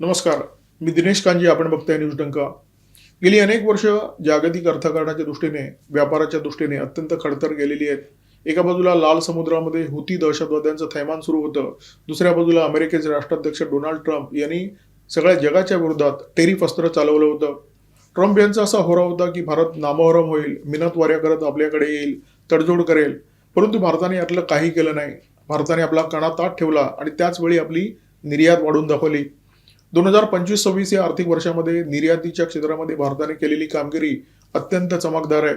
नमस्कार. मी दिनेश कांजी. आपण बघताय न्यूज डंका. गेली अनेक वर्ष जागतिक अर्थकारणाच्या दृष्टीने, व्यापाराच्या दृष्टीने अत्यंत खडतर गेलेली आहेत. एका बाजूला लाल समुद्रामध्ये हुती दहशतवाद्यांचं थैमान सुरू होतं. दुसऱ्या बाजूला अमेरिकेचे राष्ट्राध्यक्ष डोनाल्ड ट्रम्प यांनी सगळ्या जगाच्या विरोधात टेरिफ अस्त्र चालवलं होतं. ट्रम्प यांचा असा होरा होता की भारत नामोहरम होईल, मिनतवाऱ्या करत आपल्याकडे येईल, तडजोड करेल. परंतु भारताने यातलं काही केलं नाही. भारताने आपला कणा ताठ ठेवला आणि त्याच वेळी आपली निर्यात वाढवून दाखवली. 2025-26 या आर्थिक वर्षामध्ये निर्यातीच्या क्षेत्रामध्ये भारताने केलेली कामगिरी अत्यंत चमकदार आहे.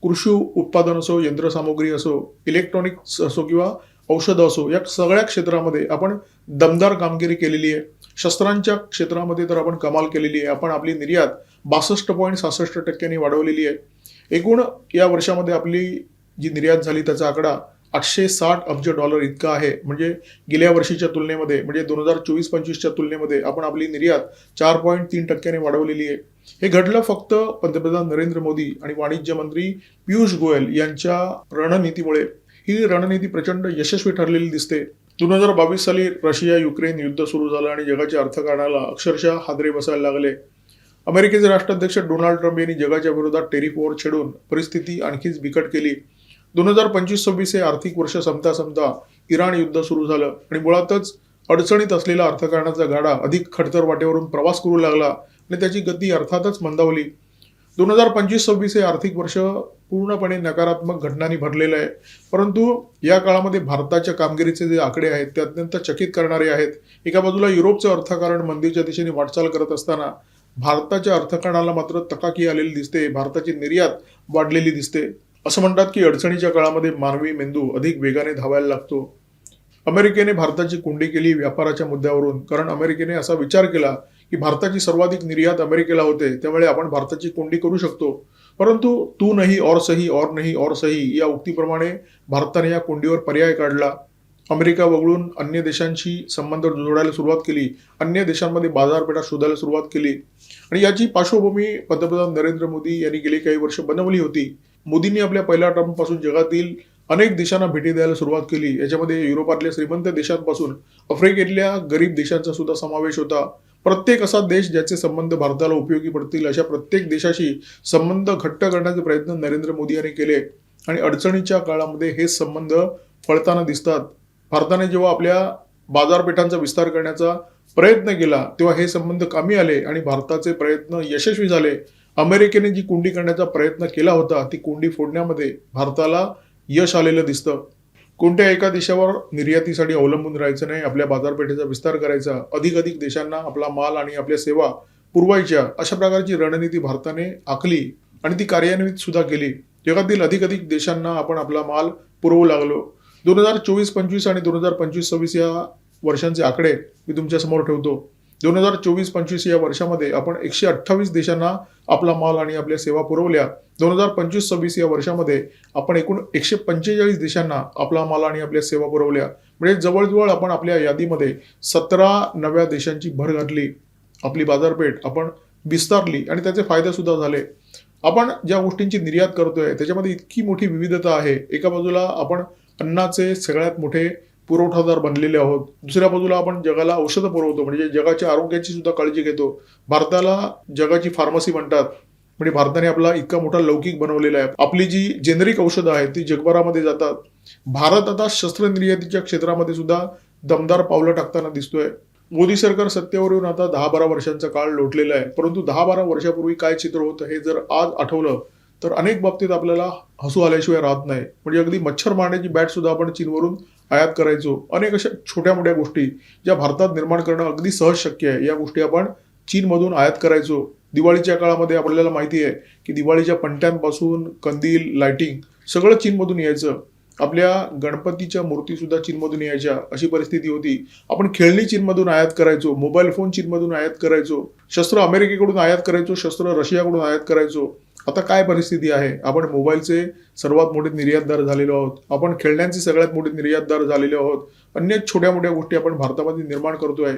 कृषी उत्पादन असो, यंत्रसामुग्री असो, इलेक्ट्रॉनिक्स असो किंवा औषधं असो, या सगळ्या क्षेत्रामध्ये आपण दमदार कामगिरी केलेली आहे. शस्त्रांच्या क्षेत्रामध्ये तर आपण कमाल केलेली आहे. आपण आपली निर्यात 62.66% वाढवलेली आहे. एकूण या वर्षामध्ये आपली जी निर्यात झाली त्याचा आकडा $860 अब्ज इतका आहे. म्हणजे गेल्या वर्षीच्या तुलनेमध्ये, म्हणजे 2024-25च्या तुलनेमध्ये आपण आपली निर्यात 4.3% वाढवलेली आहे. हे घडलं फक्त पंतप्रधान नरेंद्र मोदी आणि वाणिज्य मंत्री पियुष गोयल यांच्या रणनीतीमुळे. ही रणनीती प्रचंड यशस्वी ठरलेली दिसते. 2022 साली रशिया युक्रेन युद्ध सुरू झालं आणि जगाच्या अर्थकारणाला अक्षरशः हादरे बसायला लागले. अमेरिकेचे राष्ट्राध्यक्ष डोनाल्ड ट्रम्प यांनी जगाच्या विरोधात टेरिफ वॉर छेडून परिस्थिती आणखीच बिकट केली. 2025-26 हे आर्थिक वर्ष संपता इराण युद्ध सुरू झालं आणि मुळातच अडचणीत असलेला अर्थकारणाचा गाडा अधिक खडतर वाटेवरून प्रवास करू लागला आणि त्याची गती अर्थातच मंदावली. 2025-26 हे आर्थिक वर्ष पूर्णपणे नकारात्मक घटनांनी भरलेलं आहे. परंतु या काळामध्ये भारताच्या कामगिरीचे जे आकडे आहेत ते अत्यंत चकित करणारे आहेत. एका बाजूला युरोपचं अर्थकारण मंदीच्या दिशेने वाटचाल करत असताना भारताच्या अर्थकारणाला मात्र तकाकी आलेली दिसते. भारताची निर्यात वाढलेली दिसते. असं म्हणतात की अडचणीच्या काळामध्ये मानवी मेंदू अधिक वेगाने धावायला लागतो. अमेरिकेने भारताची कोंडी केली व्यापाराच्या मुद्द्यावरून, कारण अमेरिकेने असा विचार केला की भारताची सर्वाधिक निर्यात अमेरिकेला होते, त्यामुळे आपण भारताची कोंडी करू शकतो. परंतु तू नाही और सही, और नाही और सही या उक्तीप्रमाणे भारताने या कोंडीवर पर्याय काढला. अमेरिका वगळून अन्य देशांशी संबंध जोडायला सुरुवात केली. अन्य देशांमध्ये बाजारपेठा शोधायला सुरुवात केली आणि याची पार्श्वभूमी पंतप्रधान नरेंद्र मोदी यांनी गेली काही वर्ष बनवली होती. मोदींनी आपल्या पहिल्या टर्मपासून जगातील अनेक देशांना भेटी द्यायला सुरुवात केली. याच्यामध्ये युरोपातल्या श्रीमंत देशांपासून आफ्रिकेतल्या गरीब देशांचा सुद्धा समावेश होता. प्रत्येक असा देश ज्याचे संबंध भारताला उपयोगी पडतील अशा प्रत्येक देशाशी संबंध घट्ट करण्याचे प्रयत्न नरेंद्र मोदी यांनी केले आणि अडचणीच्या काळामध्ये हे संबंध फळताना दिसतात. भारताने जेव्हा आपल्या बाजारपेठांचा विस्तार करण्याचा प्रयत्न केला तेव्हा हे संबंध कामी आले आणि भारताचे प्रयत्न यशस्वी झाले. अमेरिकेने जी कोंडी करण्याचा प्रयत्न केला होता ती कोंडी फोडण्यामध्ये भारताला यश आलेलं दिसतं. कोणत्या एका देशावर निर्यातीसाठी अवलंबून राहायचं नाही, आपल्या बाजारपेठेचा विस्तार करायचा, अधिक देशांना आपला माल आणि आपल्या सेवा पुरवायच्या, अशा प्रकारची रणनीती भारताने आखली आणि ती कार्यान्वित सुद्धा केली. जगातील अधिक देशांना आपण आपला माल पुरवू लागलो. 2024-25 आणि 2025-26 या वर्षांचे आकडे मी तुमच्या समोर ठेवतो. 2024-25 या वर्षामध्ये आपण 128 देशांना आपला माल आणि आपल्या सेवा पुरवल्या. 2025-26 या वर्षामध्ये आपण एकूण 145 देशांना आपला माल आणि आपल्या सेवा पुरवल्या. म्हणजे जवळजवळ आपण आपल्या यादीमध्ये 17 नव्या देशांची भर घातली. आपली बाजारपेठ आपण विस्तारली आणि त्याचे फायदे सुद्धा झाले. आपण ज्या गोष्टींची निर्यात करतोय त्याच्यामध्ये इतकी मोठी विविधता आहे. एका बाजूला आपण अन्नाचे सगळ्यात मोठे पुरवठादार बनलेले आहोत. दुसऱ्या बाजूला आपण जगाला औषधं पुरवतो, म्हणजे जगाच्या आरोग्याची सुद्धा काळजी घेतो. भारताला जगाची फार्मसी म्हणतात, म्हणजे भारताने आपला इतका मोठा लौकिक बनवलेला आहे. आपली जी जेनेरिक औषधं आहेत ती जगभरामध्ये जातात. भारत आता शस्त्र निर्यातीच्या क्षेत्रामध्ये सुद्धा दमदार पावलं टाकताना दिसतोय. मोदी सरकार सत्तेवर येऊन आता 10-12 वर्षांचा काळ लोटलेला आहे. परंतु 10-12 वर्षापूर्वी काय चित्र होतं हे जर आज आठवलं तर अनेक बाबतीत आपल्याला हसू आल्याशिवाय राहत नाही. म्हणजे अगदी मच्छर मारण्याची बॅट सुद्धा आपण चीनवरून आयात करायचो. अनेक अशा छोट्या मोठ्या गोष्टी ज्या भारतात निर्माण करणं अगदी सहज शक्य आहे, या गोष्टी आपण चीनमधून आयात करायचो. दिवाळीच्या काळामध्ये आपल्याला माहिती आहे की दिवाळीच्या पणत्यांपासून कंदील, लाइटिंग सगळं चीनमधून यायचं. आपल्या गणपतीच्या मूर्ती सुद्धा चीनमधून यायच्या, अशी परिस्थिती होती. आपण खेळणी चीनमधून आयात करायचो, मोबाईल फोन चीनमधून आयात करायचो, शस्त्र अमेरिकेकडून आयात करायचो, शस्त्र रशियाकडून आयात करायचो. आता काय परिस्थिती आहे? आपण मोबाईलचे सर्वात मोठे निर्यातदार झालेलो आहोत. आपण खेळण्यांचे सगळ्यात मोठे निर्यातदार झालेले आहोत. अनेक छोट्या मोठ्या गोष्टी आपण भारतामध्ये निर्माण करतोय.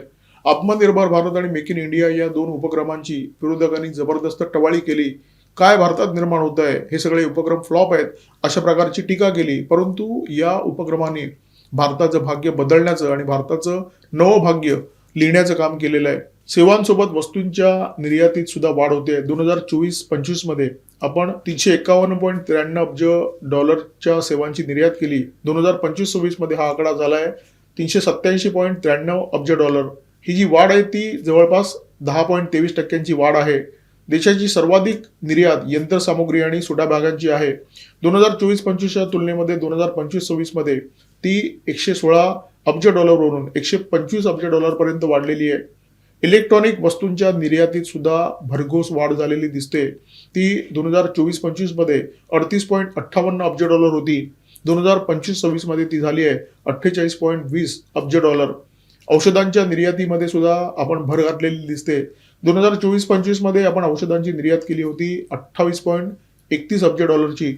आत्मनिर्भर भारत आणि मेक इन इंडिया या 2 उपक्रमांची विरोधकांनी जबरदस्त टवाळी केली. काय भारतात निर्माण होत आहे, हे सगळे उपक्रम फ्लॉप आहेत, अशा प्रकारची टीका केली. परंतु या उपक्रमाने भारताचं भाग्य बदलण्याचं आणि भारताचं नवं भाग्य लिहिण्याचं काम केलेलं आहे. सेवांसोबत वस्तूंच्या निर्यातीत सुद्धा वाढ होते. 2024-25 मध्ये आपण 351.93 अब्ज डॉलरच्या सेवांची निर्यात केली. 2025-26 मध्ये हा आकडा झालाय 387.93 अब्ज डॉलर. ही जी वाढ आहे ती जवळपास 10.23% वाढ आहे. देशाची सर्वाधिक निर्यात यंत्रसामुग्री आणि सुटाभागांची आहे. 2024-25च्या तुलनेमध्ये 2025-26 मध्ये ती 116 अब्ज डॉलरवरून 125 अब्ज डॉलरपर्यंत वाढलेली आहे. इलेक्ट्रॉनिक वस्तूंच्या निर्यातीत सुद्धा भरघोस वाढ झालेली दिसते. ती 2024-25 मध्ये 38.58 अब्ज डॉलर होती. 2025-26 मध्ये ती झाली आहे 48.20 अब्ज डॉलर. औषधांच्या निर्यातीमध्ये सुद्धा आपण भर घातलेली दिसते. 2024-25 मध्ये आपण औषधांची निर्यात केली होती 28.31 अब्ज डॉलरची.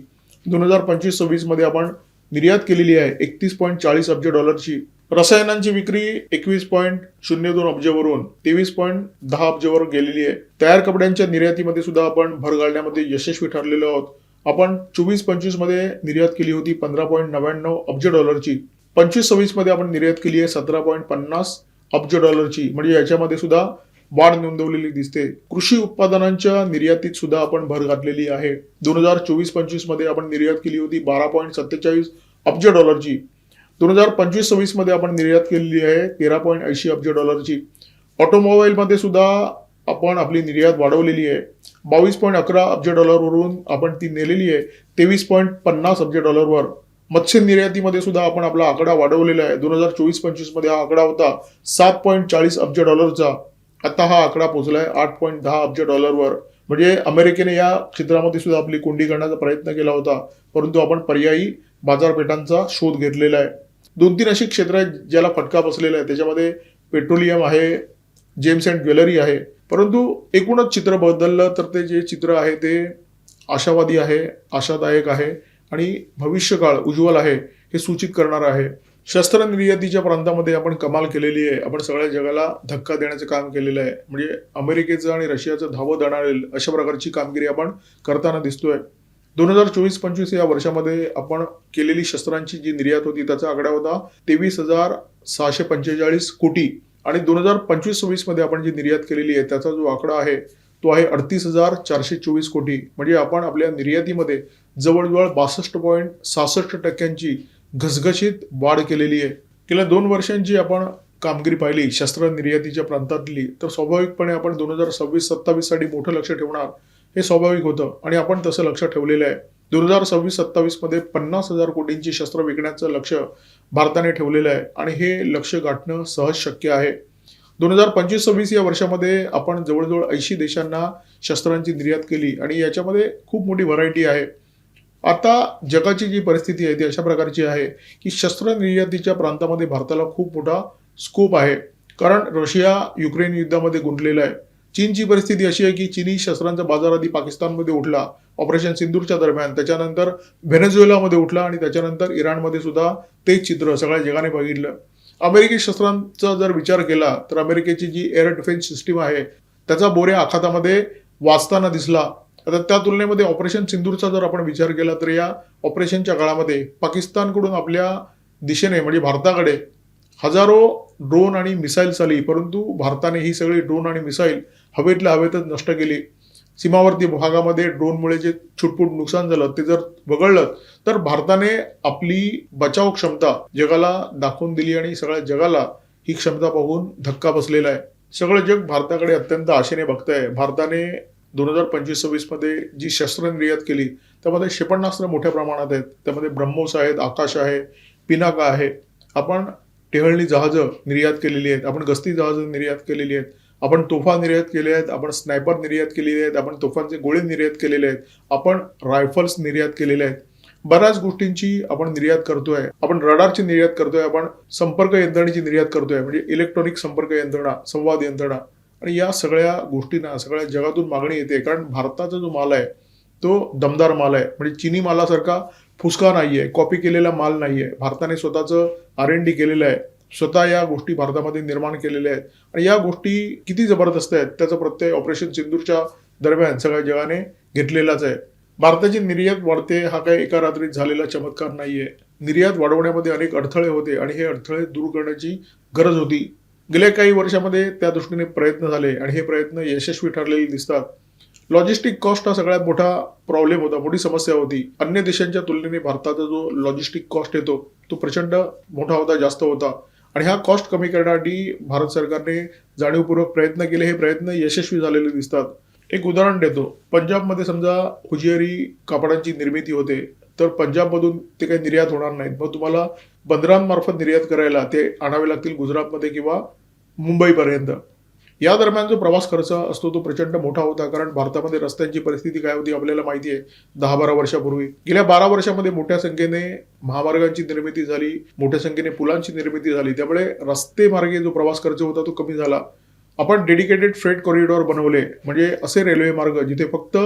2025-26 मध्ये आपण निर्यात केलेली आहे 31.40 अब्ज डॉलरची. रसायनांची विक्री 21.02 अब्जवरून 23.10 अब्जवर गेलेली आहे. तयार कपड्यांच्या निर्यातीमध्ये सुद्धा आपण भर घालण्यामध्ये यशस्वी ठरलेलो आहोत. आपण 24-25 मध्ये निर्यात केली होती 15.99 अब्ज डॉलरची. 25-26 मध्ये आपण निर्यात केली आहे 17.50 अब्ज डॉलरची. म्हणजे याच्यामध्ये सुद्धा वाढ नोंदवलेली दिसते. कृषी उत्पादनांच्या निर्यातीत सुद्धा आपण भर घातलेली आहे. 2024-25 मध्ये आपण निर्यात केली होती 12.47 अब्ज डॉलरची. 2025-26 मध्ये आपण निर्यात केलेली आहे 13.80 अब्ज डॉलरची. ऑटोमोबाईल मध्ये सुद्धा आपण आपली निर्यात वाढवलेली आहे. 22.11 अब्ज डॉलरवरून आपण ती नेलेली आहे 23.50 अब्ज डॉलरवर. मत्स्य निर्यातीमध्ये सुद्धा आपण आपला आकडा वाढवलेला आहे. 2024-25 मध्ये हा आकडा होता 7.40 अब्ज डॉलरचा. आता हा आकडा पोहोचलाय 8.10 अब्ज डॉलरवर. म्हणजे अमेरिकेने या क्षेत्रामध्ये सुद्धा आपली कोंडी करण्याचा प्रयत्न केला होता, परंतु आपण पर्यायी बाजारपेठांचा शोध घेतलेला आहे. 2-3 अशी क्षेत्र आहेत ज्याला फटका बसलेला आहे. त्याच्यामध्ये पेट्रोलियम आहे, जेम्स अँड ज्वेलरी आहे. परंतु एकूणच चित्र बदललं तर ते जे चित्र आहे ते आशावादी आहे, आशादायक आहे आणि भविष्यकाळ उज्ज्वल आहे हे सूचित करणार आहे. शस्त्र निर्यातीच्या प्रांतामध्ये आपण कमाल केलेली आहे. आपण सगळ्या जगाला धक्का देण्याचं काम केलेलं आहे. म्हणजे अमेरिकेचं आणि रशियाचं धावं दणाळेल अशा प्रकारची कामगिरी आपण करताना दिसतोय. 2024-25 या वर्षामध्ये आपण केलेली शस्त्रांची जी निर्यात होती त्याचा आकडा होता 23,645 कोटी आणि 2025-26 मध्ये आपण जी निर्यात केलेली आहे त्याचा जो आकडा आहे तो आहे 38,424 कोटी. म्हणजे आपण आपल्या निर्यातीमध्ये जवळजवळ 62.66% घसघशीत वाढ केलेली आहे. गेल्या 2 वर्षांची आपण कामगिरी पाहिली शस्त्र निर्यातीच्या प्रांतातली तर स्वाभाविकपणे आपण 2026-27 साठी मोठं लक्ष ठेवणार हे स्वाभाविक होतं आणि आपण तसं लक्ष ठेवलेलं आहे. 2026-27 मध्ये 50,000 कोटींची शस्त्र विकण्याचं लक्ष भारताने ठेवलेलं आहे आणि हे लक्ष गाठणं सहज शक्य आहे. 2025-26 या वर्षामध्ये आपण जवळजवळ 80 देशांना शस्त्रांची निर्यात केली आणि याच्यामध्ये खूप मोठी व्हरायटी आहे. आता जगाची जी परिस्थिती आहे ती अशा प्रकारची आहे की शस्त्र निर्यातीच्या प्रांतामध्ये भारताला खूप मोठा स्कोप आहे. कारण रशिया युक्रेन युद्धामध्ये गुंतलेला आहे. चीनची परिस्थिती अशी आहे की चीनी शस्त्रांचा बाजार आधी पाकिस्तानमध्ये उठला ऑपरेशन सिंदूरच्या दरम्यान, त्याच्यानंतर व्हेनेझुएलामध्ये उठला आणि त्याच्यानंतर इराणमध्ये सुद्धा तेच चित्र सगळ्या जगाने बघितलं. अमेरिकी शस्त्रांचा जर विचार केला तर अमेरिकेची जी एअर डिफेन्स सिस्टीम आहे त्याचा बोऱ्या आखातामध्ये वाचताना दिसला. आता त्या तुलनेमध्ये ऑपरेशन सिंदूरचा जर आपण विचार केला तर या ऑपरेशनच्या काळामध्ये पाकिस्तानकडून आपल्या दिशेने म्हणजे भारताकडे हजारो ड्रोन आणि मिसाईल्स आली, परंतु भारताने ही सगळी ड्रोन आणि मिसाईल हवेतल्या हवेतच नष्ट केली. सीमावर्ती भागामध्ये ड्रोनमुळे जे छुटपुट नुकसान झालं ते जर वगळलं तर भारताने आपली बचाव क्षमता जगाला दाखवून दिली आणि सगळ्या जगाला ही क्षमता पाहून धक्का बसलेला आहे. सगळं जग भारताकडे अत्यंत आशेने बघतंय. भारताने 2025-26 मध्ये जी शस्त्र निर्यात केली त्यामध्ये क्षेपणास्त्र मोठ्या प्रमाणात आहेत. त्यामध्ये ब्रह्मोस आहेत, आकाश आहे, पिनाका आहे. आपण टेहळणी जहाजं निर्यात केलेली आहेत, आपण गस्ती जहाजं निर्यात केलेली आहेत, आपण तोफा निर्यात केल्या आहेत, आपण स्नायपर निर्यात केलेले आहेत, आपण तोफांचे गोळे निर्यात केलेले आहेत, आपण रायफल्स निर्यात केलेले आहेत. बऱ्याच गोष्टींची आपण निर्यात करतोय. आपण रडारची निर्यात करतोय, आपण संपर्क यंत्रणेची निर्यात करतोय म्हणजे इलेक्ट्रॉनिक संपर्क यंत्रणा, संवाद यंत्रणा. आणि या सगळ्या गोष्टींना सगळ्या जगातून मागणी येते कारण भारताचा जो माल आहे तो दमदार माल आहे. म्हणजे चीनी मालासारखा फुसका नाहीये, कॉपी केलेला माल नाहीये. भारताने स्वतःचं R&D केलेलं आहे, स्वतः या गोष्टी भारतामध्ये निर्माण केलेल्या आहेत आणि या गोष्टी किती जबरदस्त आहेत त्याचा प्रत्यय ऑपरेशन सिंदूरच्या दरम्यान सगळ्या जगाने घेतलेलाच आहे. भारताची निर्यात वाढते हा काही एका रात्रीत झालेला चमत्कार नाहीये. निर्यात वाढवण्यामध्ये अनेक अडथळे होते आणि हे अडथळे दूर करण्याची गरज होती. गेल्या काही वर्षामध्ये त्या दृष्टीने प्रयत्न झाले आणि हे प्रयत्न यशस्वी ठरलेले दिसतात. लॉजिस्टिक कॉस्ट हा सगळ्यात मोठा प्रॉब्लेम होता, मोठी समस्या होती. अन्य देशांच्या तुलनेने भारताचा जो लॉजिस्टिक कॉस्ट येतो तो प्रचंड मोठा होता, जास्त होता. आणि हा कॉस्ट कमी करण्यासाठी भारत सरकारने जाणीवपूर्वक प्रयत्न केले. हे प्रयत्न यशस्वी झालेले दिसतात. एक उदाहरण देतो. पंजाबमध्ये समजा हुजियरी कापडांची निर्मिती होते, तर पंजाबमधून ते काही निर्यात होणार नाहीत. मग तुम्हाला बंदरांमार्फत निर्यात करायला ते आणावे लागतील गुजरातमध्ये किंवा मुंबईपर्यंत. या दरम्यान जो प्रवास खर्च असतो तो प्रचंड मोठा होता, कारण भारतामध्ये रस्त्यांची परिस्थिती काय होती आपल्याला माहिती आहे. 10-12 वर्षापूर्वी, गेल्या 12 वर्षामध्ये मोठ्या संख्येने महामार्गांची निर्मिती झाली, मोठ्या संख्येने पुलांची निर्मिती झाली. त्यामुळे रस्ते मार्गे जो प्रवास खर्च होता तो कमी झाला. आपण डेडिकेटेड फ्रेट कॉरिडॉर बनवले, म्हणजे असे रेल्वे मार्ग जिथे फक्त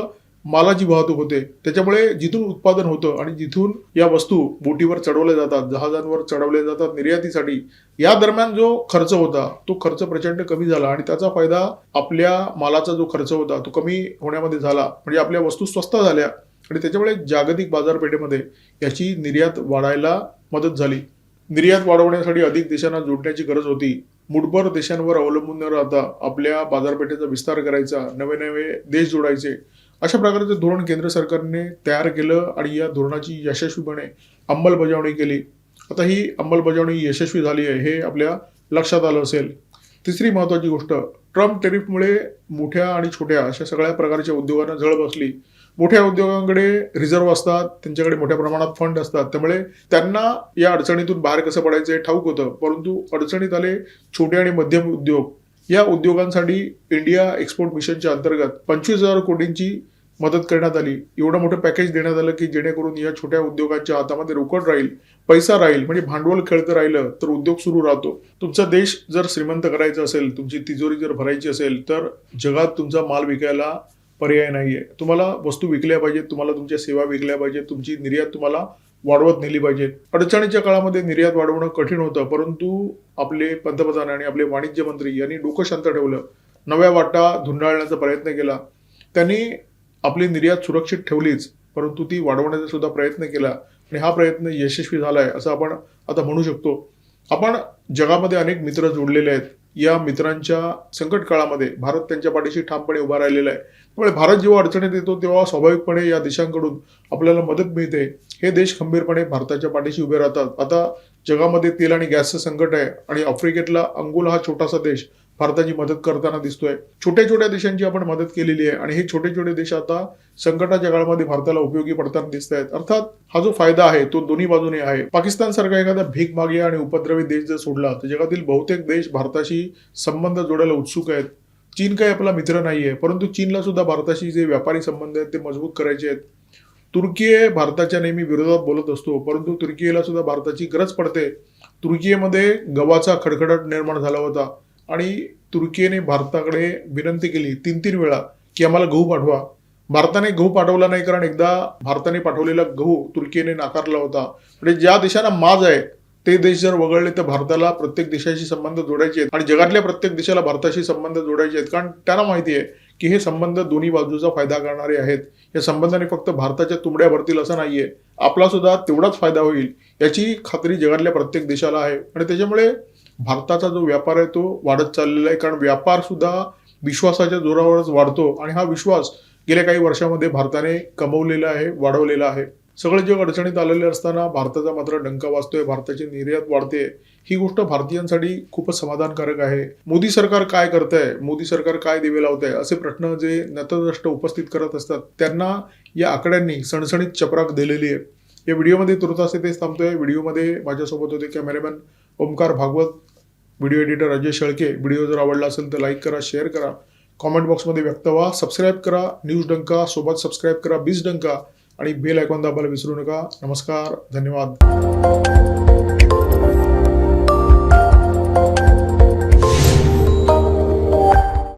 मालाची वाहतूक होते. त्याच्यामुळे जिथून उत्पादन होतं आणि जिथून या वस्तू बोटीवर चढवल्या जातात, जहाजांवर चढवल्या जातात निर्यातीसाठी, या दरम्यान जो खर्च होता तो खर्च प्रचंड कमी झाला आणि त्याचा फायदा आपल्या मालाचा जो खर्च होता तो कमी होण्यामध्ये झाला. म्हणजे आपल्या वस्तू स्वस्त झाल्या आणि त्याच्यामुळे जागतिक बाजारपेठेमध्ये याची निर्यात वाढायला मदत झाली. निर्यात वाढवण्यासाठी अधिक देशांना जोडण्याची गरज होती. मूठभर देशांवर अवलंबून न राहता आपल्या बाजारपेठेचा विस्तार करायचा, नवे नवे देश जोडायचे, अशा प्रकारचे धोरण केंद्र सरकारने तयार केलं आणि या धोरणाची यशस्वीपणे अंमलबजावणी केली. आता ही अंमलबजावणी यशस्वी झाली आहे हे आपल्या लक्षात आलं असेल. तिसरी महत्त्वाची गोष्ट, ट्रम्प टेरिफमुळे मोठ्या आणि छोट्या अशा सगळ्या प्रकारच्या उद्योगांना झळ बसली. मोठ्या उद्योगांकडे रिझर्व्ह असतात, त्यांच्याकडे मोठ्या प्रमाणात फंड असतात, त्यामुळे त्यांना या अडचणीतून बाहेर कसं पडायचं हे ठाऊक होतं. परंतु अडचणीत आले छोटे आणि मध्यम उद्योग. या उद्योगांसाठी इंडिया एक्सपोर्ट मिशनच्या अंतर्गत 25,000 कोटींची मदत करण्यात आली. एवढं मोठं पॅकेज देण्यात आलं की जेणेकरून या छोट्या उद्योगांच्या हातामध्ये रोकड राहील, पैसा राहील, म्हणजे भांडवल खेळतं राहिलं तर उद्योग सुरू राहतो. तुमचा देश जर श्रीमंत करायचा असेल, तुमची तिजोरी जर भरायची असेल, तर जगात तुमचा माल विकायला पर्याय नाहीये. तुम्हाला वस्तू विकल्या पाहिजेत, तुम्हाला तुमच्या सेवा विकल्या पाहिजेत, तुमची निर्यात तुम्हाला वाढवत नेली पाहिजे. अडचणीच्या काळामध्ये निर्यात वाढवणं कठीण होतं, परंतु आपले पंतप्रधान आणि आपले वाणिज्य मंत्री यांनी डोकं शांत ठेवलं, नव्या वाटा धुंडाळण्याचा प्रयत्न केला. त्यांनी आपली निर्यात सुरक्षित ठेवलीच, परंतु ती वाढवण्याचा सुद्धा प्रयत्न केला आणि हा प्रयत्न यशस्वी झालाय असं आपण आता म्हणू शकतो. आपण जगामध्ये अनेक मित्र जोडलेले आहेत. या मित्रांच्या संकट काळामध्ये भारत त्यांच्या पाठीशी ठामपणे उभा राहिलेला आहे. त्यामुळे भारत जेव्हा अडचणीत येतो तेव्हा स्वाभाविकपणे या देशांकडून आपल्याला मदत मिळते. हे देश खंबीरपणे भारताच्या पाठीशी उभे राहतात. आता जगामध्ये तेल आणि गॅसचं संकट आहे आणि आफ्रिकेतला अंगोला हा छोटासा देश भारताची मदत करताना दिसतोय. छोट्या छोट्या देशांची आपण मदत केलेली आहे आणि हे छोटे छोटे देश आता संकटाच्या काळामध्ये भारताला उपयोगी पडताना दिसत आहेत. अर्थात हा जो फायदा आहे तो दोन्ही बाजूने आहे. पाकिस्तान सारखा एखादा भीक मागे आणि उपद्रवी देश जर सोडला तर जगातील बहुतेक देश भारताशी संबंध जोडायला उत्सुक आहेत. चीन काही आपला मित्र नाहीये, परंतु चीनला सुद्धा भारताशी जे व्यापारी संबंध आहेत ते मजबूत करायचे आहेत. तुर्की भारताच्या नेहमी विरोधात बोलत असतो, परंतु तुर्कीला सुद्धा भारताची गरज पडते. तुर्कीमध्ये गव्हाचा खडखडाट निर्माण झाला होता आणि तुर्कीने भारताकडे विनंती केली 3-3 वेळा की आम्हाला गहू पाठवा. भारताने गहू पाठवला नाही, कारण एकदा भारताने पाठवलेला गहू तुर्कीने नाकारला होता. म्हणजे ज्या देशांना माज आहे ते देश जर वगळले तर भारताला प्रत्येक देशाशी संबंध जोडायचे आहेत आणि जगातल्या प्रत्येक देशाला भारताशी संबंध जोडायचे आहेत, कारण त्यांना माहिती आहे की हे संबंध दोन्ही बाजूचा फायदा करणारे आहेत. या संबंधाने फक्त भारताच्या तुंबड्या भरतील असं नाहीये, आपला सुद्धा तेवढाच फायदा होईल याची खात्री जगातल्या प्रत्येक देशाला आहे. आणि त्याच्यामुळे भारताचा जो व्यापार आहे तो वाढत चाललेला आहे, कारण व्यापार सुद्धा विश्वासाच्या जोरावरच वाढतो आणि हा विश्वास गेल्या काही वर्षामध्ये भारताने कमवलेला आहे, वाढवलेला आहे. सगळं जग अडचणीत आलेले असताना भारताचा मात्र डंका वाजतोय, भारताची निर्यात वाढते. ही गोष्ट भारतीयांसाठी खूपच समाधानकारक आहे. मोदी सरकार काय करतंय, मोदी सरकार काय दिवे लावतंय, असे प्रश्न जे नतद्रष्ट उपस्थित करत असतात त्यांना या आकड्यांनी सणसणीत चपराक दिलेली आहे. या व्हिडिओमध्ये तुर्तास इथेच थांबतोय. व्हिडिओमध्ये माझ्यासोबत होते cameraman Omkar Bhagwat, video editor Ajay Shelke. Video जर आवडला असेल तर लाईक करा, शेअर करा, कॉमेंट बॉक्समध्ये व्यक्त व्हा, सबस्क्राईब करा न्यूज डंका सोबत, सबस्क्राईब करा बीज डंका आणि बेल आयकॉन दाबायला विसरू नका. नमस्कार, धन्यवाद.